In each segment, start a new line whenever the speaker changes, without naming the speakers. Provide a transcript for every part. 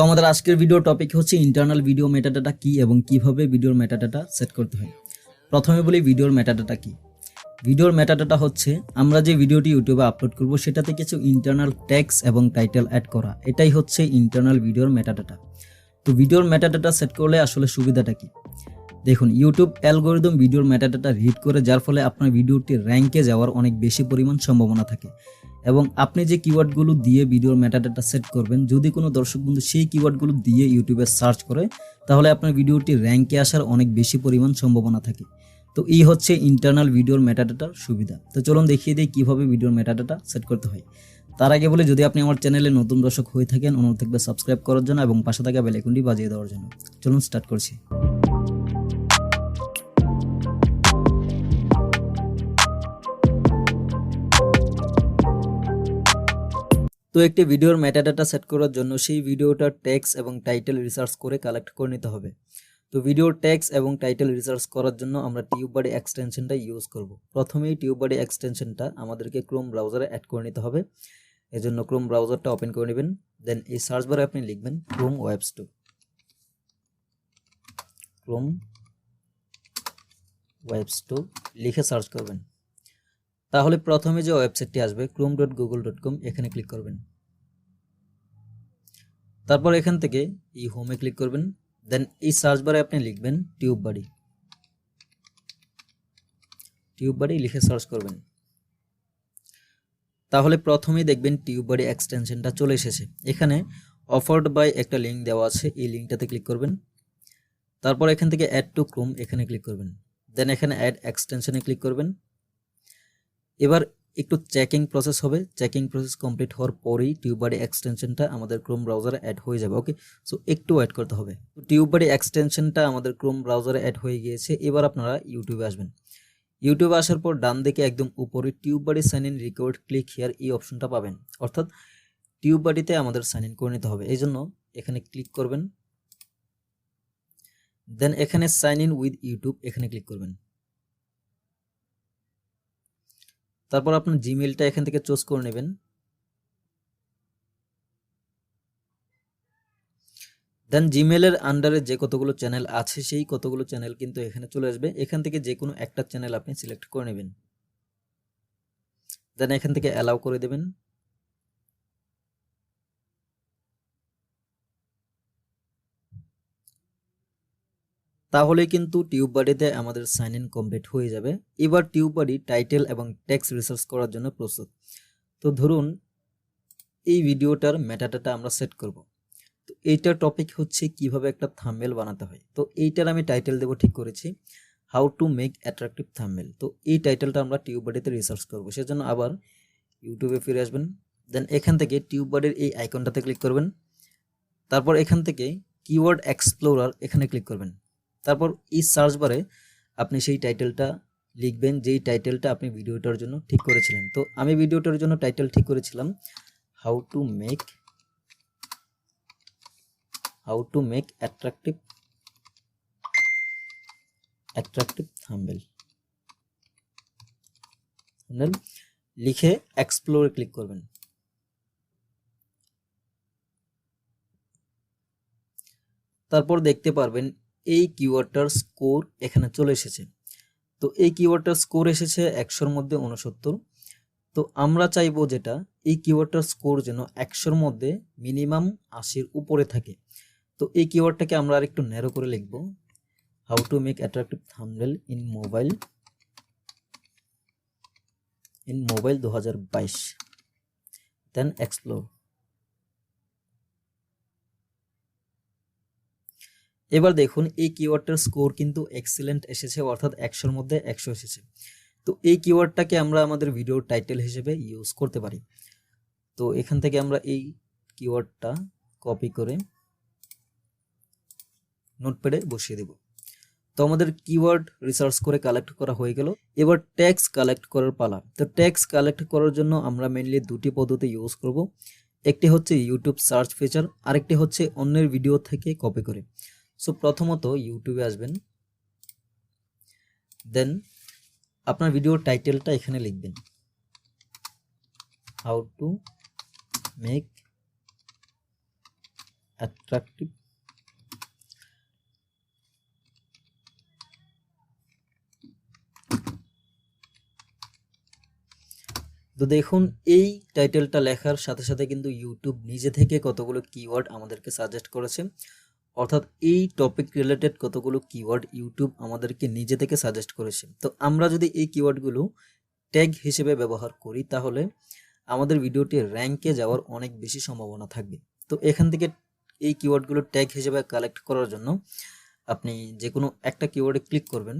আমাদের আজকের video topic হচ্ছে ইন্টারনাল ভিডিও মেটাডাটা কি এবং কিভাবে ভিডিওর মেটাডাটা সেট করতে হয়। প্রথমে বলি ভিডিওর মেটাডাটা কি। ভিডিওর মেটাডাটা হচ্ছে আমরা যে ভিডিওটি ইউটিউবে আপলোড করব সেটাতে কিছু ইন্টারনাল ট্যাগস এবং টাইটেল অ্যাড করা, এটাই হচ্ছে ইন্টারনাল ভিডিওর মেটাডাটা। তো ভিডিওর মেটাডাটা সেট করলে আসলে সুবিধাটা কি? দেখুন, ইউটিউব অ্যালগরিদম ভিডিওর মেটাডাটা রিড করে, যার ফলে আপনার ভিডিওটি র্যাঙ্কে যাওয়ার অনেক বেশি পরিমাণ সম্ভাবনা থাকে। এবং আপনি যে কিওয়ার্ডগুলো দিয়ে ভিডিওর মেটাডাটা সেট করবেন, যদি কোনো দর্শক বন্ধু সেই কিওয়ার্ডগুলো দিয়ে ইউটিউবে সার্চ করে, তাহলে আপনার ভিডিওটি র্যাঙ্কে আসার অনেক বেশি পরিমাণ সম্ভাবনা থাকে। তো এই হচ্ছে ইন্টারনাল ভিডিওর মেটাডাটার সুবিধা। তো চলুন দেখিয়ে দিই কীভাবে ভিডিওর মেটাডাটা সেট করতে হয়। তার আগে বলে, যদি আপনি আমার চ্যানেলে নতুন দর্শক হয়ে থাকেন, অনুরোধ থাকবে সাবস্ক্রাইব করার জন্য এবং পাশে থাকা বেল আইকনটি বাজিয়ে দেওয়ার জন্য। চলুন স্টার্ট করছি। তো একটি ভিডিওর মেটাডাটা সেট করার জন্য সেই ভিডিওটার ট্যাগস এবং টাইটেল রিসার্চ করে কালেক্ট করে নিতে হবে। তো ভিডিওর ট্যাগস এবং টাইটেল রিসার্চ করার জন্য আমরা টিউববাডি এক্সটেনশনটা ইউজ করব। প্রথমেই টিউববাডি এক্সটেনশনটা আমাদেরকে ক্রোম ব্রাউজারে অ্যাড করে নিতে হবে। এজন্য ক্রোম ব্রাউজারটা ওপেন করে নেবেন। দেন এই সার্চ বারে আপনি লিখবেন ক্রোম ওয়েবস2, ক্রোম ওয়েবস2 লিখে সার্চ করবেন। তাহলে প্রথমে যে ওয়েবসাইটটি আসবে chrome.google.com, এখানে ক্লিক করবেন। তারপর এখান থেকে এই হোমে ক্লিক করবেন। দেন এই সার্চ বারে আপনি লিখবেন টিউববাডি লিখে সার্চ করবেন। তাহলে প্রথমেই দেখবেন টিউববাডি এক্সটেনশনটা চলে এসেছে। এখানে অফার্ড বাই একটা লিঙ্ক দেওয়া আছে, এই লিঙ্কটাতে ক্লিক করবেন। তারপর এখান থেকে অ্যাড টু ক্রোম এখানে ক্লিক করবেন। দেন এখানে অ্যাড এক্সটেনশনে ক্লিক করবেন। এবার একটু চেকিং প্রসেস হবে। চেকিং প্রসেস কমপ্লিট হওয়ার পরেই টিউববাডি এক্সটেনশনটা আমাদের ক্রোম ব্রাউজারে অ্যাড হয়ে যাবে। ওকে, সো একটু ওয়েট করতে হবে। তো টিউববাডি এক্সটেনশনটা আমাদের ক্রোম ব্রাউজারে অ্যাড হয়ে গিয়েছে। এবার আপনারা ইউটিউবে আসবেন। ইউটিউবে আসার পর ডান দিকে একদম উপরে TubeBuddy sign in required click here, এই অপশনটা পাবেন। অর্থাৎ টিউববাডিতে আমাদের সাইন ইন করে নিতে হবে, এই জন্য এখানে ক্লিক করবেন। দেন এখানে সাইন ইন উইথ ইউটিউব এখানে ক্লিক করবেন। তারপর আপনার জিমেইলটা এখান থেকে চুজ করে নেবেন। দেন জিমেইলের আন্ডারে যে কতগুলো চ্যানেল আছে সেই কতগুলো চ্যানেল কিন্তু এখানে চলে আসবে। এখান থেকে যে কোনো একটা চ্যানেল আপনি সিলেক্ট করে নেবেন। দেন এখান থেকে অ্যালাউ করে দেবেন। তাহলে কিন্তু টিউববাডিতে আমাদের সাইন ইন কমপ্লিট হয়ে যাবে। এবার টিউববাডি টাইটেল এবং টেক্সট রিসার্চ করার জন্য প্রস্তুত। তো ধরুন এই ভিডিওটার মেটাডাটা আমরা সেট করব। তো এইটার টপিক হচ্ছে কিভাবে একটা থাম্বনেল বানাতে হয়। তো এইটার আমি টাইটেল দেবো, ঠিক করেছি, how to make attractive thumbnail. তো এই টাইটেলটা আমরা টিউববাডিতে রিসার্চ করব, সেজন্য আবার ইউটিউবে ফিরে আসবেন। দেন এখান থেকে টিউববাডির এই আইকনটাতে ক্লিক করবেন। তারপর এখান থেকে কিওয়ার্ড এক্সপ্লোরার এখানে ক্লিক করবেন। তারপর এই সার্চ বারে আপনি সেই টাইটেলটা লিখবেন, যেই টাইটেলটা আপনি ভিডিওটার জন্য ঠিক করেছিলেন। তো আমি ভিডিওটার জন্য টাইটেল ঠিক করেছিলাম how to make attractive thumbnail লিখে এক্সপ্লোরে ক্লিক করবেন। তারপর দেখতে পারবেন এই কিওয়ার্ডটার স্কোর এখানে চলে এসেছে। তো এই কিওয়ার্ডটার স্কোর এসেছে 100-র মধ্যে 69। তো আমরা চাইবো যেটা এই কিওয়ার্ডটার স্কোর যেন 100-র মধ্যে মিনিমাম 80-র উপরে থাকে। তো এই কিওয়ার্ডটাকে আমরা আর একটু ন্যারো করে লিখব, how to make attractive thumbnail in mobile 2022, then explore. এবার দেখুন এই কিওয়ার্ডটার স্কোর কিন্তু এক্সিলেন্ট এসেছে, অর্থাৎ 100-র মধ্যে 100 এসেছে। তো এই কিওয়ার্ডটাকে আমরা আমাদের ভিডিওর টাইটেল হিসেবে ইউজ করতে পারি। তো এখান থেকে আমরা এই কিওয়ার্ডটা কপি করে নোটপ্যাডে বসিয়ে দেব। তো আমাদের কিওয়ার্ড রিসার্চ করে কালেক্ট করা হয়ে গেল। এবার ট্যাগস কালেক্ট করার পালা। তো ট্যাগস কালেক্ট করার জন্য আমরা মেইনলি দুটি পদ্ধতি ইউজ করব। একটি হচ্ছে ইউটিউব সার্চ ফিচার, আরেকটি হচ্ছে অন্যের ভিডিও থেকে কপি করে। সো প্রথমত ইউটিউবে আসবেন। দেন আপনার ভিডিওর টাইটেলটা এখানে লিখবেন, হাউ টু মেক অ্যাট্রাকটিভ। তো দেখুন এই টাইটেলটা লেখার সাথে সাথে কিন্তু ইউটিউব নিজে থেকে কতগুলো কিওয়ার্ড আমাদেরকে সাজেস্ট করেছে, অর্থাৎ এই টপিক রিলেটেড কতগুলো কিওয়ার্ড ইউটিউব আমাদেরকে নিজে থেকে সাজেস্ট করেছে। তো আমরা যদি এই কিওয়ার্ডগুলো ট্যাগ হিসেবে ব্যবহার করি তাহলে আমাদের ভিডিওটি র্যাঙ্কে যাওয়ার অনেক বেশি সম্ভাবনা থাকবে। তো এখান থেকে এই কিওয়ার্ডগুলো ট্যাগ হিসেবে কালেক্ট করার জন্য আপনি যে কোনো একটা কিওয়ার্ডে ক্লিক করবেন,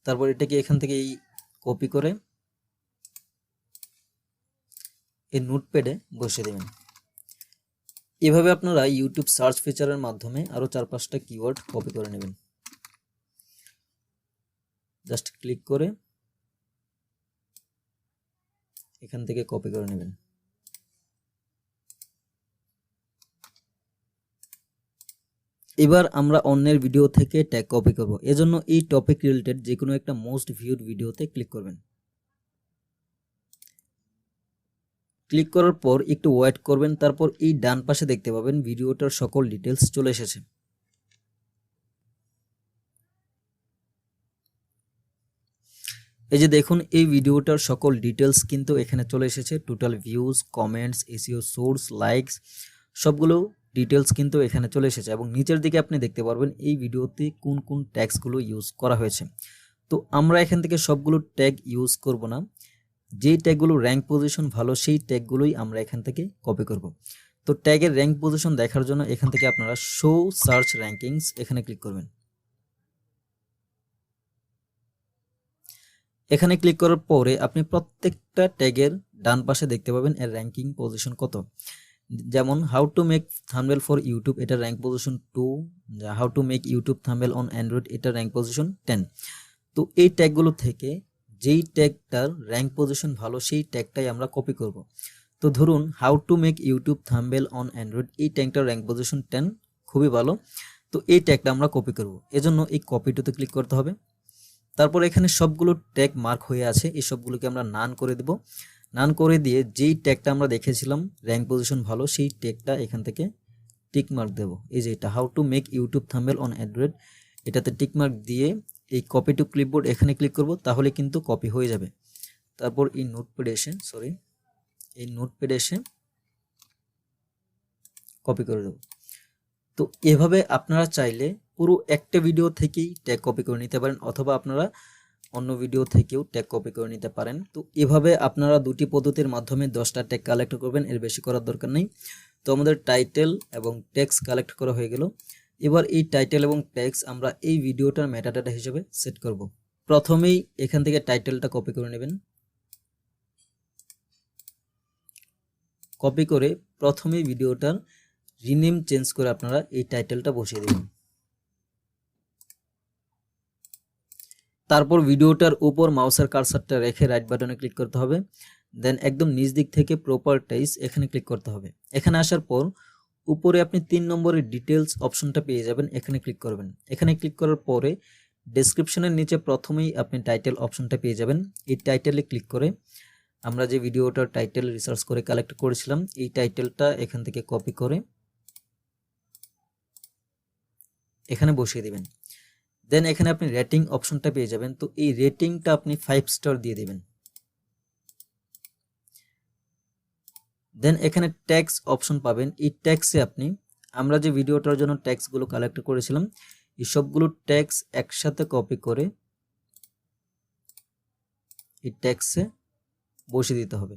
তারপর এটাকে এখান থেকে কপি করে এই নোটপ্যাডে বসিয়ে দেবেন। এভাবে আপনারা ইউটিউব সার্চ ফিচারের মাধ্যমে আরো 4-5টা কিওয়ার্ড কপি করে নেবেন। জাস্ট ক্লিক করে এখান থেকে কপি করে নেবেন। এবার আমরা অন্যের ভিডিও থেকে ট্যাগ কপি করব। এজন্য এই টপিক রিলেটেড যে কোনো একটা মোস্ট ভিউড ভিডিওতে ক্লিক করবেন। ক্লিক করার পর একটু ওয়েট করবেন, তারপর এই ডান পাশে দেখতে পাবেন ভিডিওটার সকল ডিটেলস চলে এসেছে। এই যে দেখুন এই ভিডিওটার সকল ডিটেলস কিন্তু এখানে চলে এসেছে। Total views, comments, SEO source, likes সবগুলো ডিটেলস কিন্তু এখানে চলে এসেছে এবং নিচের দিকে আপনি দেখতে পারবেন এই ভিডিওতে কোন কোন ট্যাগসগুলো ইউজ করা হয়েছে। তো আমরা এখান থেকে সবগুলো ট্যাগ ইউজ করব না, যেই ট্যাগগুলো র্যাঙ্ক পজিশন ভালো সেই ট্যাগগুলোই আমরা এখান থেকে কপি করব। তো ট্যাগের র্যাঙ্ক পজিশন দেখার জন্য এখান থেকে আপনারা শো সার্চ র্যাঙ্কিংস এখানে ক্লিক করবেন। এখানে ক্লিক করার পরে আপনি প্রত্যেকটা ট্যাগের ডান পাশে দেখতে পাবেন এর র্যাঙ্কিং পজিশন কত। যেমন how to make thumbnail for YouTube, এটা rank position 2। How to make YouTube thumbnail on Android, এটা র্যাঙ্ক পজিশন 10। তো এই ট্যাগগুলো থেকে যেই ট্যাগটার র্যাঙ্ক পজিশন ভালো সেই ট্যাগটাই আমরা কপি করব। তো ধরুন how to make YouTube thumbnail on Android, এই ট্যাগটার র্যাঙ্ক পজিশন 10, খুবই ভালো। তো এই ট্যাগটা আমরা কপি করব, এজন্য এই কপিটাতে ক্লিক করতে হবে। তারপর এখানে সবগুলো ট্যাগ মার্ক হয়ে আছে, এই সবগুলোকে আমরা নান করে দেব। নান করে দিয়ে যেই ট্যাগটা আমরা দেখেছিলাম র্যাঙ্ক পজিশন ভালো সেই ট্যাগটা এখান থেকে টিক মার্ক দেব। এই যে এটা how to make YouTube thumbnail on Android, এটাতে টিক মার্ক দিয়ে এই কপি টু ক্লিপবোর্ড এখানে ক্লিক করব, তাহলে কিন্তু কপি হয়ে যাবে। তারপর এই নোটপ্যাডে এসে কপি করে দেব। তো এভাবে আপনারা চাইলে পুরো একটা ভিডিও থেকেই ট্যাগ কপি করে নিতে পারেন, অথবা আপনারা অন্য ভিডিও থেকেও ট্যাগ কপি করে নিতে পারেন। তো এভাবে আপনারা দুটি পদ্ধতির মাধ্যমে 10টা ট্যাগ কালেক্ট করবেন, এর বেশি করার দরকার নেই। তো আমাদের টাইটেল এবং ট্যাগস কালেক্ট করা হয়ে গেল। এবার এই টাইটেল এবং ট্যাগস আমরা এই ভিডিওটার মেটাডাটা হিসেবে সেট করব। প্রথমেই এখান থেকে টাইটেলটা কপি করে নেবেন। কপি করে প্রথমেই ভিডিওটার রিনেম চেঞ্জ করে আপনারা এই টাইটেলটা বসিয়ে দেবেন। তারপর ভিডিওটার উপর মাউসের কার্সারটা রেখে রাইট বাটনে ক্লিক করতে হবে। দেন একদম নিচ দিক থেকে প্রপার্টিজ এখানে ক্লিক করতে হবে। এখানে আসার পর উপরে আপনি 3 নম্বরের ডিটেলস অপশনটা পেয়ে যাবেন, এখানে ক্লিক করবেন। এখানে ক্লিক করার পরে ডেসক্রিপশনের নিচে প্রথমেই আপনি টাইটেল অপশনটা পেয়ে যাবেন। এই টাইটেলে ক্লিক করে আমরা যে ভিডিওটার টাইটেল রিসার্চ করে কালেক্ট করেছিলাম এই টাইটেলটা এখান থেকে কপি করে এখানে বসিয়ে দিবেন। দেন এখানে আপনি রেটিং অপশনটা পেয়ে যাবেন। তো এই রেটিংটা আপনি 5 স্টার দিয়ে দিবেন। দেন এখানে ট্যাক্স অপশন পাবেন। এই ট্যাক্সে আপনি আমরা যে ভিডিওটার জন্য ট্যাক্সগুলো কালেক্ট করেছিলাম এই সবগুলো ট্যাক্স একসাথে কপি করে এই ট্যাক্সে বসিয়ে দিতে হবে।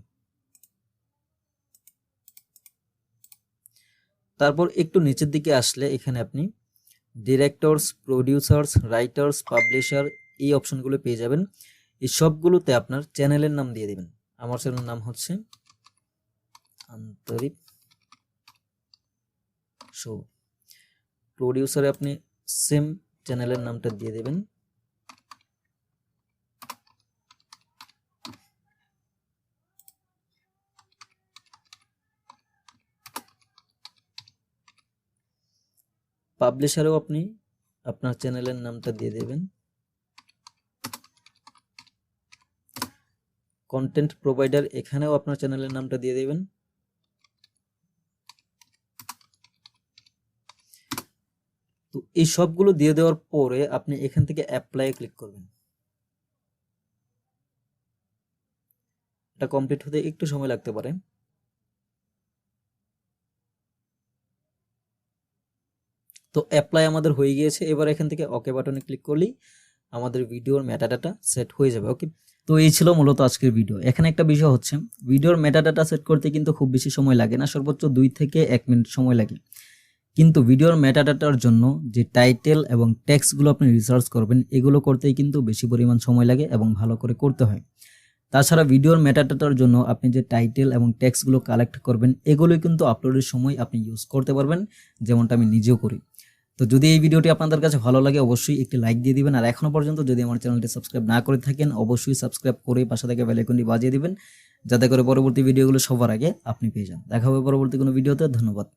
তারপর একটু নিচের দিকে আসলে এখানে আপনি ডিরেক্টরস, প্রোডিউসার্স, রাইটার্স, পাবলিশার এই অপশনগুলো পেয়ে যাবেন। এই সবগুলোতে আপনার চ্যানেলের নাম দিয়ে দিবেন। আমার চ্যানেলের নাম হচ্ছে আন্তরিপ শো। প্রোডিউসারে আপনি সেম চ্যানেলের নামটা দিয়ে দেবেন। পাবলিশারেও আপনি আপনার চ্যানেলের নামটা দিয়ে দেবেন। কন্টেন্ট প্রোভাইডার এখানেও আপনার চ্যানেলের নামটা দিয়ে দেবেন। তো এই সবগুলো দিয়ে দেওয়ার পরে আপনি এখান থেকে অ্যাপ্লাই ক্লিক করবেন। এটা কমপ্লিট হতে একটু সময় লাগতে পারে। তো অ্যাপ্লাই আমাদের হয়ে গিয়েছে। এবার এখান থেকে ওকে বাটনে ক্লিক করলেই আমাদের ভিডিওর মেটাডাটা সেট হয়ে যাবে। ওকে, তো এই ছিল মূলত আজকের ভিডিও। এখানে একটা বিষয় হচ্ছে, ভিডিওর মেটাডাটা সেট করতে কিন্তু খুব বেশি সময় লাগে না, সর্বোচ্চ 2 থেকে 1 মিনিট সময় লাগে। কিন্তু ভিডিওর মেটাডাটার জন্য যে টাইটেল এবং টেক্সটগুলো আপনি রিসার্চ করবেন, এগুলো করতেই কিন্তু বেশি পরিমাণ সময় লাগে এবং ভালো করে করতে হয়। তাছাড়া ভিডিওর মেটাডাটার জন্য আপনি যে টাইটেল এবং টেক্সটগুলো কালেক্ট করবেন, এগুলোই কিন্তু আপলোডের সময় আপনি ইউজ করতে পারবেন, যেমনটা আমি নিজেও করি। তো যদি এই ভিডিওটি আপনাদের কাছে ভালো লাগে অবশ্যই একটি লাইক দিয়ে দিবেন, আর এখনো পর্যন্ত যদি আমার চ্যানেলটি সাবস্ক্রাইব না করে থাকেন অবশ্যই সাবস্ক্রাইব করে পাশে থেকে বেল আইকনটি বাজিয়ে দিবেন, যাতে করে পরবর্তী ভিডিওগুলো সবার আগে আপনি পেয়ে যান। দেখা হবে পরবর্তী কোনো ভিডিওতে। ধন্যবাদ।